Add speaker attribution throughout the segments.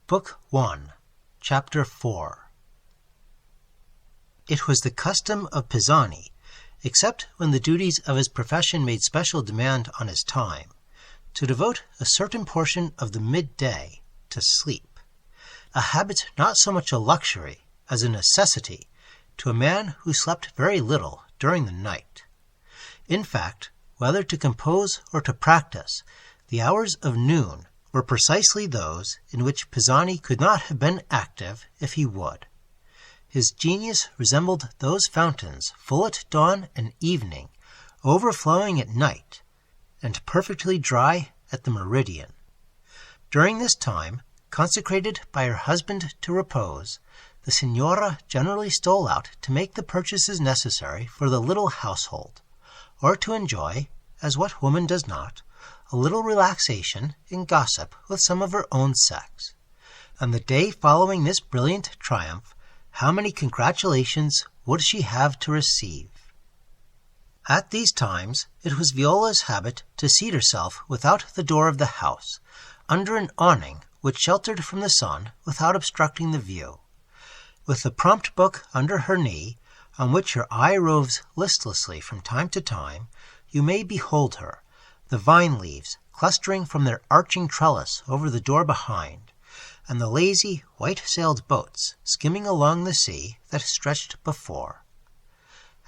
Speaker 1: Book 1, Chapter 4. It was the custom of Pisani, except when the duties of his profession made special demand on his time, to devote a certain portion of the midday to sleep, a habit not so much a luxury as a necessity to a man who slept very little during the night. In fact, whether to compose or to practice, the hours of noon were precisely those in which Pisani could not have been active if he would. His genius resembled those fountains full at dawn and evening, overflowing at night, and perfectly dry at the meridian. During this time, consecrated by her husband to repose, the Signora generally stole out to make the purchases necessary for the little household, or to enjoy, as what woman does not, a little relaxation in gossip with some of her own sex. On the day following this brilliant triumph, how many congratulations would she have to receive? At these times it was Viola's habit to seat herself without the door of the house, under an awning which sheltered from the sun without obstructing the view. With the prompt book under her knee, on which her eye roves listlessly from time to time, you may behold her, the vine leaves clustering from their arching trellis over the door behind, and the lazy, white-sailed boats skimming along the sea that stretched before.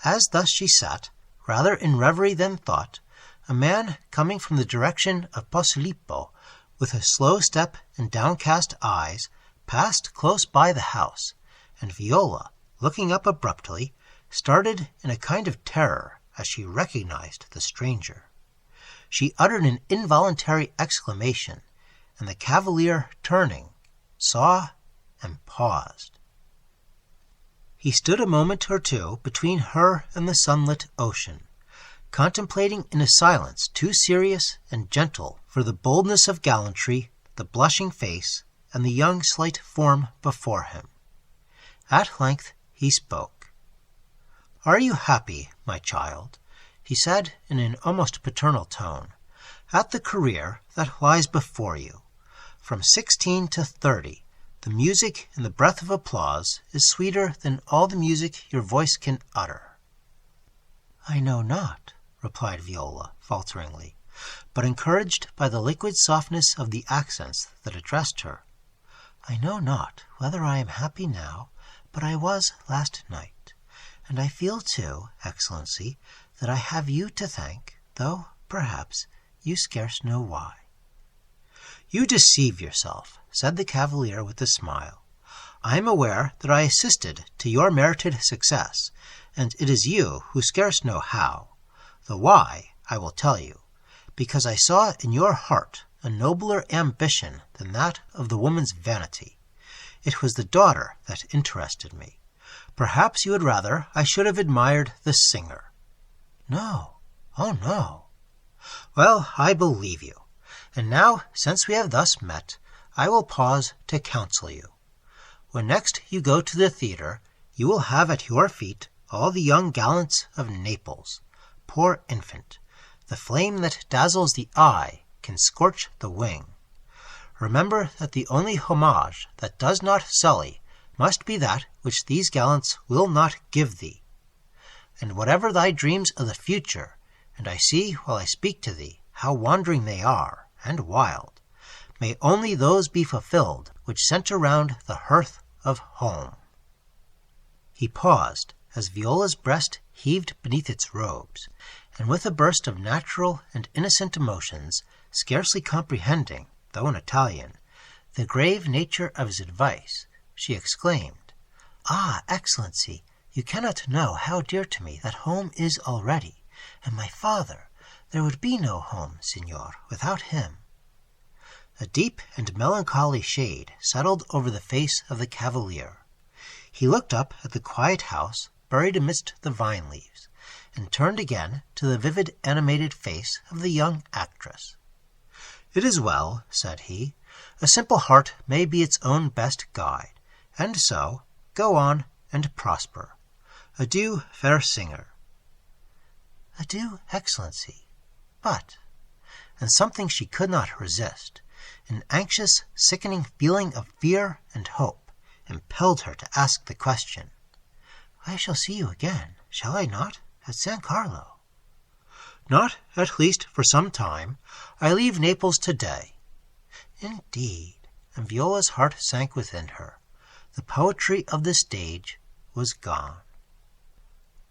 Speaker 1: As thus she sat, rather in reverie than thought, a man coming from the direction of Posilippo, with a slow step and downcast eyes, passed close by the house, and Viola, looking up abruptly, started in a kind of terror as she recognized the stranger. She uttered an involuntary exclamation, and the cavalier, turning, saw and paused. He stood a moment or two between her and the sunlit ocean, contemplating in a silence too serious and gentle for the boldness of gallantry the blushing face and the young slight form before him. At length he spoke. "Are you happy, my child," he said in an almost paternal tone, "at the career that lies before you? From 16 to 30, the music in the breath of applause is sweeter than all the music your voice can utter." "I know not," replied Viola falteringly, but encouraged by the liquid softness of the accents that addressed her. "I know not whether I am happy now, but I was last night. And I feel, too, Excellency, that I have you to thank, though, perhaps, you scarce know why." "You deceive yourself," said the cavalier with a smile. "I am aware that I assisted to your merited success, and it is you who scarce know how. The why I will tell you, because I saw in your heart a nobler ambition than that of the woman's vanity. It was the daughter that interested me. Perhaps you would rather I should have admired the singer." "No, oh no." "Well, I believe you. And now, since we have thus met, I will pause to counsel you. When next you go to the theatre, you will have at your feet all the young gallants of Naples. Poor infant, the flame that dazzles the eye can scorch the wing. Remember that the only homage that does not sully must be that which these gallants will not give thee. And whatever thy dreams of the future, and I see while I speak to thee how wandering they are, and wild, may only those be fulfilled which centre round the hearth of home." He paused as Viola's breast heaved beneath its robes, and with a burst of natural and innocent emotions, scarcely comprehending, though in Italian, the grave nature of his advice, she exclaimed, "Ah, Excellency, you cannot know how dear to me that home is already, and my father, there would be no home, Signor, without him." A deep and melancholy shade settled over the face of the cavalier. He looked up at the quiet house buried amidst the vine leaves, and turned again to the vivid animated face of the young actress. "It is well," said he. "A simple heart may be its own best guide. And so, go on and prosper. Adieu, fair singer." "Adieu, Excellency. But," and something she could not resist, An anxious, sickening feeling of fear and hope impelled her to ask the question. "I shall see you again, shall I not, at San Carlo?" "Not, at least, for some time. I leave Naples today." Indeed, and Viola's heart sank within her. The poetry of the stage was gone.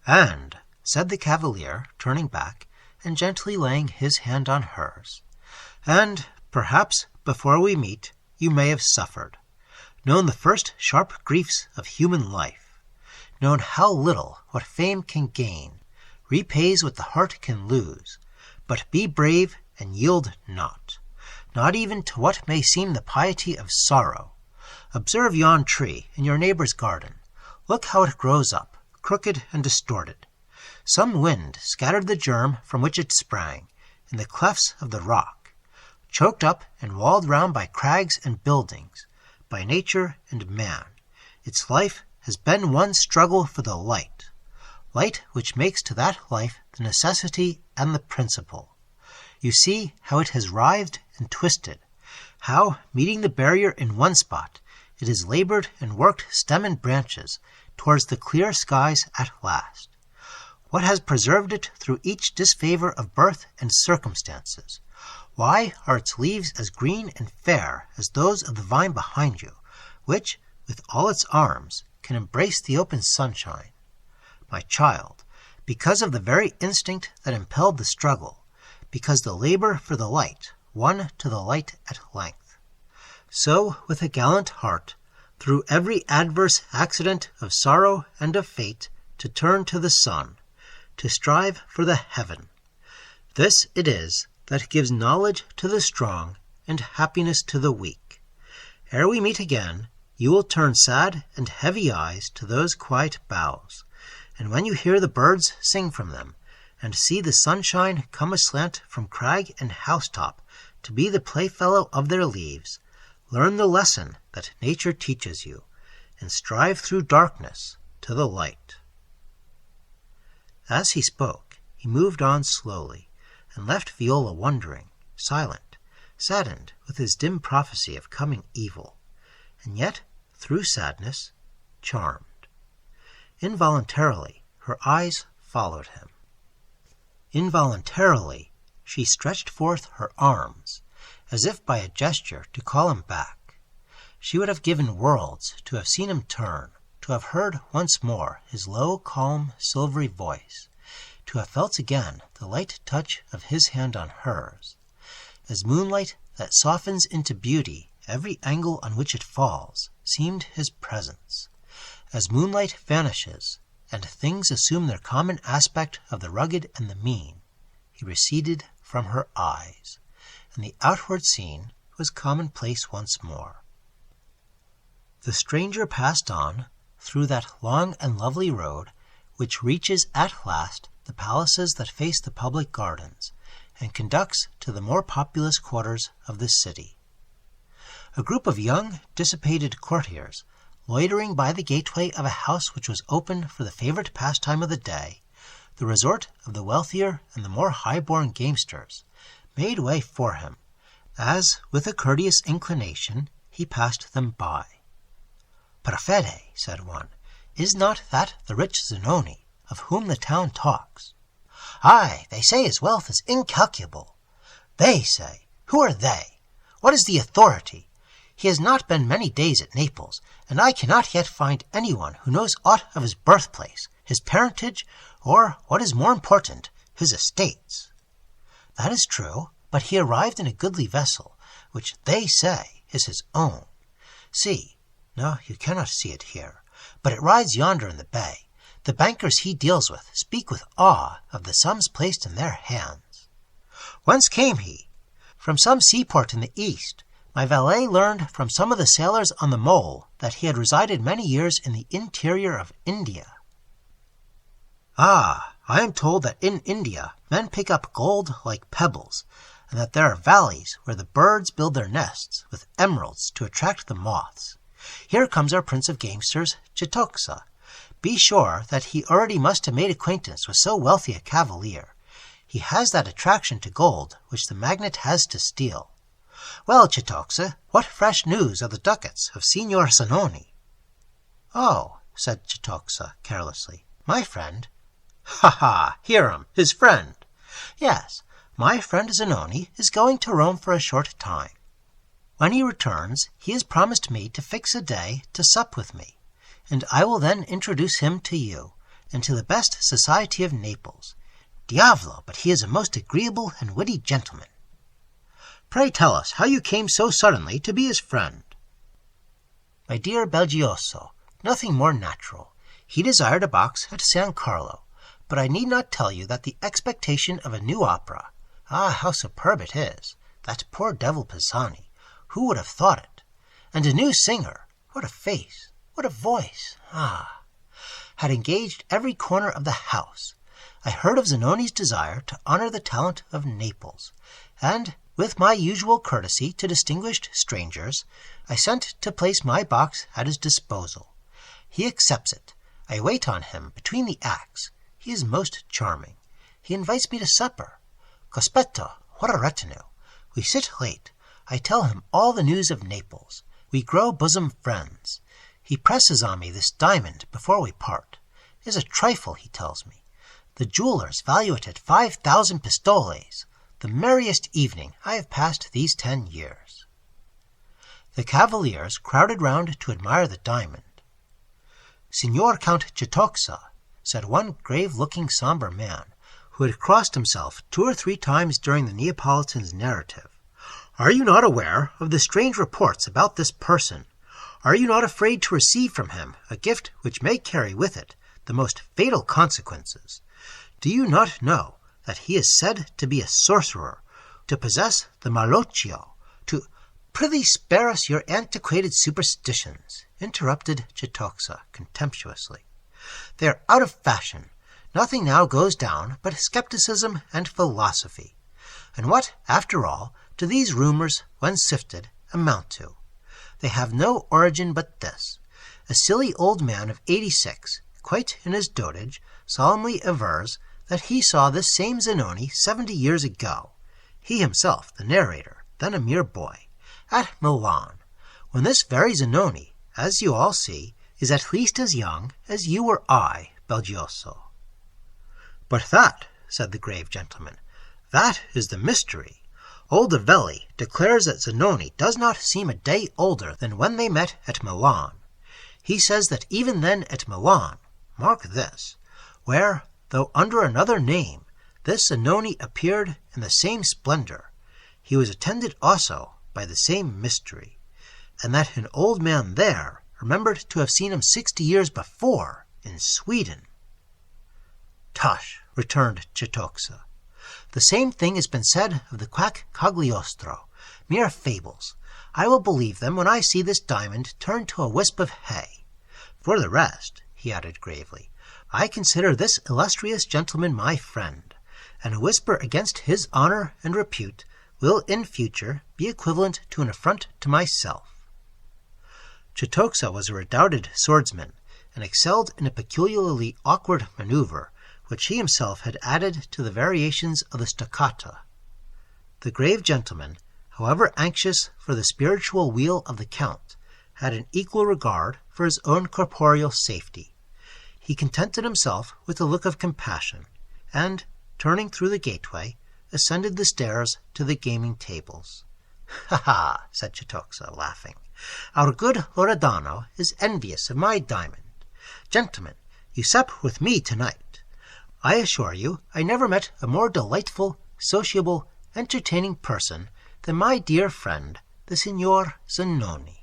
Speaker 1: "And," said the cavalier, turning back, and gently laying his hand on hers, "and, perhaps, before we meet, you may have suffered, known the first sharp griefs of human life, known how little what fame can gain repays what the heart can lose, but be brave and yield not even to what may seem the piety of sorrow. Observe yon tree in your neighbor's garden. Look how it grows up, crooked and distorted. Some wind scattered the germ from which it sprang in the clefts of the rock, choked up and walled round by crags and buildings, by nature and man. Its life has been one struggle for the light which makes to that life the necessity and the principle. You see how it has writhed and twisted, how, meeting the barrier in one spot, it has labored and worked stem and branches towards the clear skies at last. What has preserved it through each disfavor of birth and circumstances? Why are its leaves as green and fair as those of the vine behind you, which, with all its arms, can embrace the open sunshine? My child, because of the very instinct that impelled the struggle, because the labor for the light won to the light at length. So, with a gallant heart, through every adverse accident of sorrow and of fate, to turn to the sun, to strive for the heaven. This it is that gives knowledge to the strong and happiness to the weak. Ere we meet again, you will turn sad and heavy eyes to those quiet boughs, and when you hear the birds sing from them, and see the sunshine come aslant from crag and housetop to be the playfellow of their leaves, learn the lesson that nature teaches you, and strive through darkness to the light. As he spoke, he moved on slowly, and left Viola wondering, silent, saddened with his dim prophecy of coming evil, and yet, through sadness, charmed. Involuntarily, her eyes followed him. Involuntarily, she stretched forth her arms, as if by a gesture to call him back. She would have given worlds to have seen him turn, to have heard once more his low, calm, silvery voice, to have felt again the light touch of his hand on hers. As moonlight that softens into beauty every angle on which it falls seemed his presence. As moonlight vanishes, and things assume their common aspect of the rugged and the mean, he receded from her eyes, and the outward scene was commonplace once more. The stranger passed on through that long and lovely road which reaches at last the palaces that face the public gardens, and conducts to the more populous quarters of the city. A group of young, dissipated courtiers, loitering by the gateway of a house which was open for the favorite pastime of the day, the resort of the wealthier and the more high-born gamesters, made way for him, as, with a courteous inclination, he passed them by. "Per fede," said one, "is not that the rich Zanoni, of whom the town talks?" "Aye, they say his wealth is incalculable." "They say! Who are they? What is the authority? He has not been many days at Naples, and I cannot yet find anyone who knows aught of his birthplace, his parentage, or, what is more important, his estates." "That is true, but he arrived in a goodly vessel, which they say is his own. See, no, you cannot see it here, but it rides yonder in the bay. The bankers he deals with speak with awe of the sums placed in their hands." "Whence came he?" "From some seaport in the east. My valet learned from some of the sailors on the mole that he had resided many years in the interior of India." "Ah, I am told that in India men pick up gold like pebbles, and that there are valleys where the birds build their nests with emeralds to attract the moths. Here comes our prince of gamesters, Cetoxa. Be sure that he already must have made acquaintance with so wealthy a cavalier. He has that attraction to gold which the magnet has to steel. "Well, Cetoxa, what fresh news of the ducats of Signor Zanoni?" "Oh," said Cetoxa carelessly, "my friend—" "Ha ha! Hear him! His friend!" "Yes, my friend Zanoni is going to Rome for a short time. When he returns, he has promised me to fix a day to sup with me, and I will then introduce him to you, and to the best society of Naples. Diavolo, but he is a most agreeable and witty gentleman." "Pray tell us how you came so suddenly to be his friend." "My dear Belgioso, nothing more natural. He desired a box at San Carlo, but I need not tell you that the expectation of a new opera, how superb it is! That poor devil Pisani, who would have thought it? And a new singer, what a face, what a voice, had engaged every corner of the house. I heard of Zanoni's desire to honor the talent of Naples, and, with my usual courtesy to distinguished strangers, I sent to place my box at his disposal. He accepts it. I wait on him between the acts. He is most charming. He invites me to supper. Cospetto, what a retinue! We sit late. I tell him all the news of Naples. We grow bosom friends. He presses on me this diamond before we part. It is a trifle, he tells me. The jewelers value it at 5,000 pistoles. The merriest evening I have passed these 10 years. The cavaliers crowded round to admire the diamond. "Signor Count Cetoxa," said one grave-looking sombre man, who had crossed himself 2 or 3 times during the Neapolitan's narrative, "are you not aware of the strange reports about this person? Are you not afraid to receive from him a gift which may carry with it the most fatal consequences? Do you not know that he is said to be a sorcerer, to possess the mal-occhio, to—" "Prithee spare us your antiquated superstitions," interrupted Cetoxa contemptuously. "They are out of fashion. Nothing now goes down but skepticism and philosophy. And what, after all, do these rumors, when sifted, amount to? They have no origin but this. A silly old man of 86, quite in his dotage, solemnly avers that he saw this same Zanoni 70 years ago, he himself the narrator, then a mere boy, at Milan, when this very Zanoni, as you all see, is at least as young as you or I, Belgioso." "But that," said the grave gentleman, "that is the mystery. Old Avelli declares that Zanoni does not seem a day older than when they met at Milan. He says that even then at Milan, mark this, where, though under another name, this Zanoni appeared in the same splendor, he was attended also by the same mystery, and that an old man there remembered to have seen him 60 years before in Sweden." "Tush," returned Cetoxa. "The same thing has been said of the quack Cagliostro. Mere fables. I will believe them when I see this diamond turned to a wisp of hay. For the rest," he added gravely, "I consider this illustrious gentleman my friend, and a whisper against his honor and repute will in future be equivalent to an affront to myself." Cetoxa was a redoubted swordsman, and excelled in a peculiarly awkward maneuver, which he himself had added to the variations of the stoccata. The grave gentleman, however anxious for the spiritual weal of the Count, had an equal regard for his own corporeal safety. He contented himself with a look of compassion, and, turning through the gateway, ascended the stairs to the gaming tables. "Ha ha!" said Cetoxa, laughing. "Our good Loredano is envious of my diamond. Gentlemen, you sup with me tonight. I assure you I never met a more delightful, sociable, entertaining person than my dear friend, the Signor Zanoni."